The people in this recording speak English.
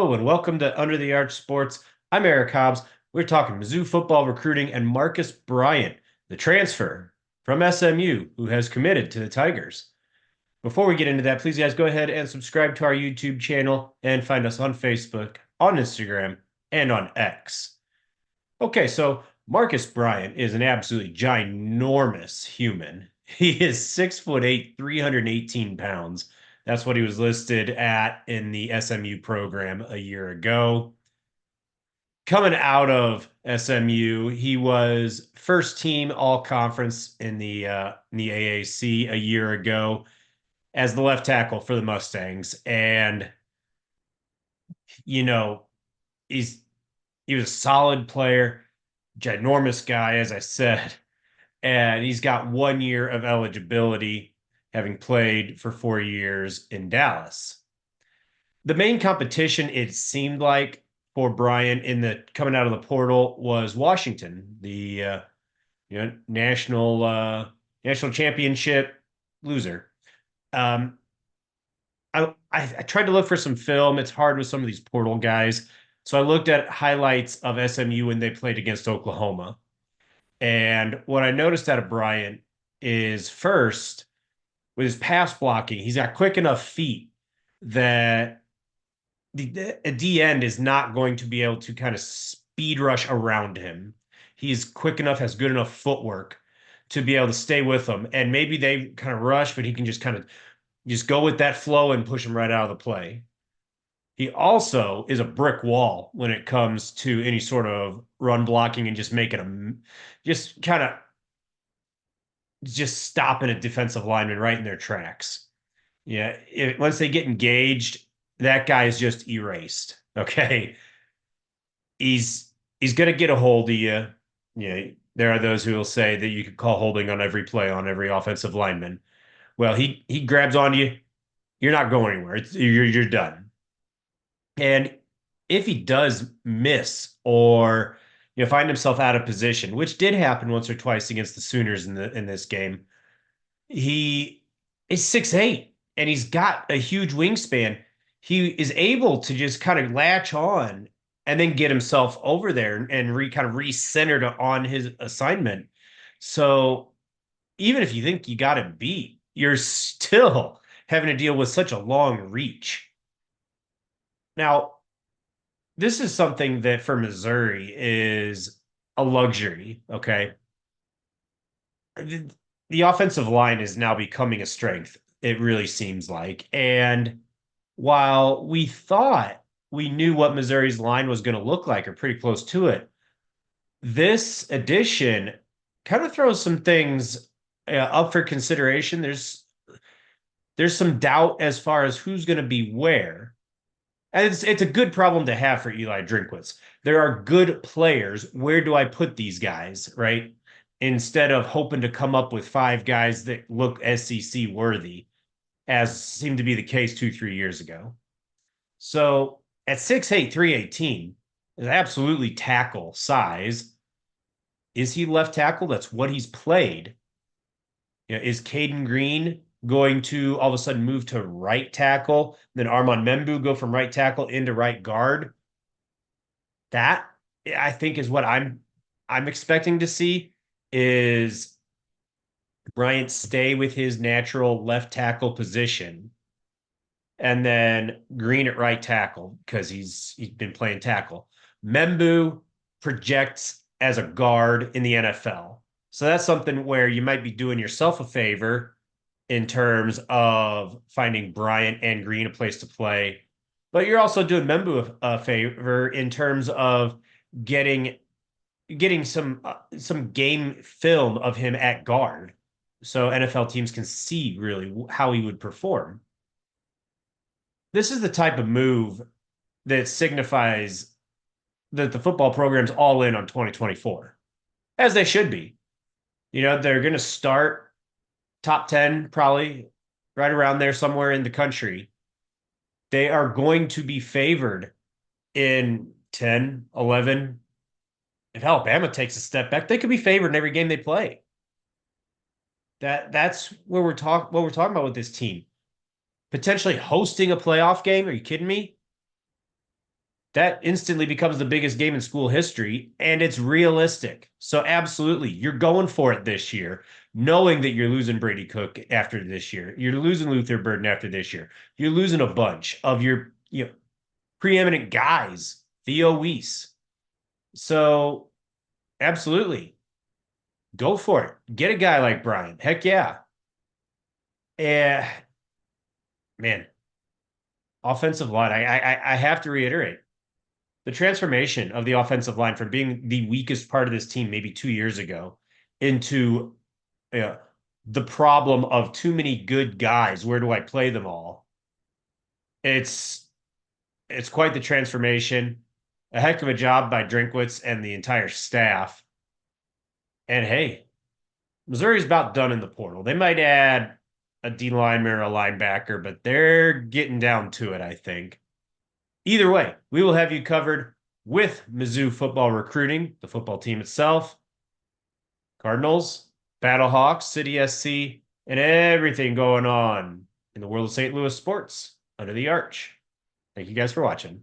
Hello and welcome to Under the Arch Sports. I'm Eric Hobbs. We're talking Mizzou football recruiting and Marcus Bryant, the transfer from SMU, who has committed to the Tigers. Before we get into that, please guys go ahead and subscribe to our YouTube channel and find us on Facebook, on Instagram, and on X. Okay, so Marcus Bryant is an absolutely ginormous human. He is 6'8", 318 pounds. That's what he was listed at in the SMU program a year ago. Coming out of SMU, he was first team all conference in the AAC a year ago as the left tackle for the Mustangs. And, you know, he's he was a solid player, ginormous guy, as I said, and he's got 1 year of eligibility, having played for 4 years in Dallas. The main competition, it seemed like, for Bryant in the coming out of the portal was Washington, the national championship loser. Um, I tried to look for some film. It's hard with some of these portal guys. So I looked at highlights of SMU when they played against Oklahoma. And what I noticed out of Bryant is first, with his pass blocking, he's got quick enough feet that a D end is not going to be able to kind of speed rush around him. He's quick enough, has good enough footwork to be able to stay with them. And maybe they kind of rush, but he can just kind of just go with that flow and push him right out of the play. He also is a brick wall when it comes to any sort of run blocking and just making them just kind of just stopping a defensive lineman right in their tracks. Yeah, once they get engaged, that guy is just erased. Okay, he's going to get a hold of you. Yeah, there are those who will say that you could call holding on every play on every offensive lineman. Well, he grabs on you. You're not going anywhere. You're done. And if he does miss or find himself out of position, which did happen once or twice against the Sooners in this game, he is 6'8" and he's got a huge wingspan. He is able to just kind of latch on and then get himself over there and kind of re-centered on his assignment. So even if you think you got him beat, you're still having to deal with such a long reach. Now, this is something that for Missouri is a luxury, okay? The offensive line is now becoming a strength, it really seems like. And while we thought we knew what Missouri's line was going to look like or pretty close to it, this addition kind of throws some things up for consideration. There's some doubt as far as who's going to be where. And it's a good problem to have for Eli Drinkwitz. There are good players. Where do I put these guys, right? Instead of hoping to come up with five guys that look SEC worthy, as seemed to be the case 2-3 years ago. So at 6'8", 318 is absolutely tackle size. Is he left tackle? That's what he's played. Is Caden Green going to all of a sudden move to right tackle? Then Armand Membu go from right tackle into right guard? That, I think, is what I'm expecting to see, is Bryant stay with his natural left tackle position, and then Green at right tackle because he's been playing tackle. Membu projects as a guard in the NFL. So that's something where you might be doing yourself a favor in terms of finding Bryant and Green a place to play. But you're also doing Membu a favor in terms of getting some game film of him at guard, so NFL teams can see really how he would perform. This is the type of move that signifies that the football program's all in on 2024, as they should be. They're going to start top 10, probably right around there somewhere in the country. They are going to be favored in 10, 11. If Alabama takes a step back, they could be favored in every game they play. That's where what we're talking about with this team. Potentially hosting a playoff game. Are you kidding me? that instantly becomes the biggest game in school history, and it's realistic. So absolutely, you're going for it this year, knowing that you're losing Brady Cook after this year. You're losing Luther Burden after this year. You're losing a bunch of your preeminent guys, Theo Weiss. So absolutely, go for it. Get a guy like Bryant. Heck yeah. Eh, man, offensive line. I have to reiterate the transformation of the offensive line from being the weakest part of this team maybe 2 years ago into uh, the problem of too many good guys. Where do I play them all? It's it's quite the transformation. A heck of a job by Drinkwitz and the entire staff. And hey, Missouri's about done in the portal. They might add a D lineman or a linebacker, but they're getting down to it, I think. Either way, we will have you covered with Mizzou football recruiting, the football team itself, Cardinals, Battlehawks, City SC, and everything going on in the world of St. Louis sports under the arch. Thank you guys for watching.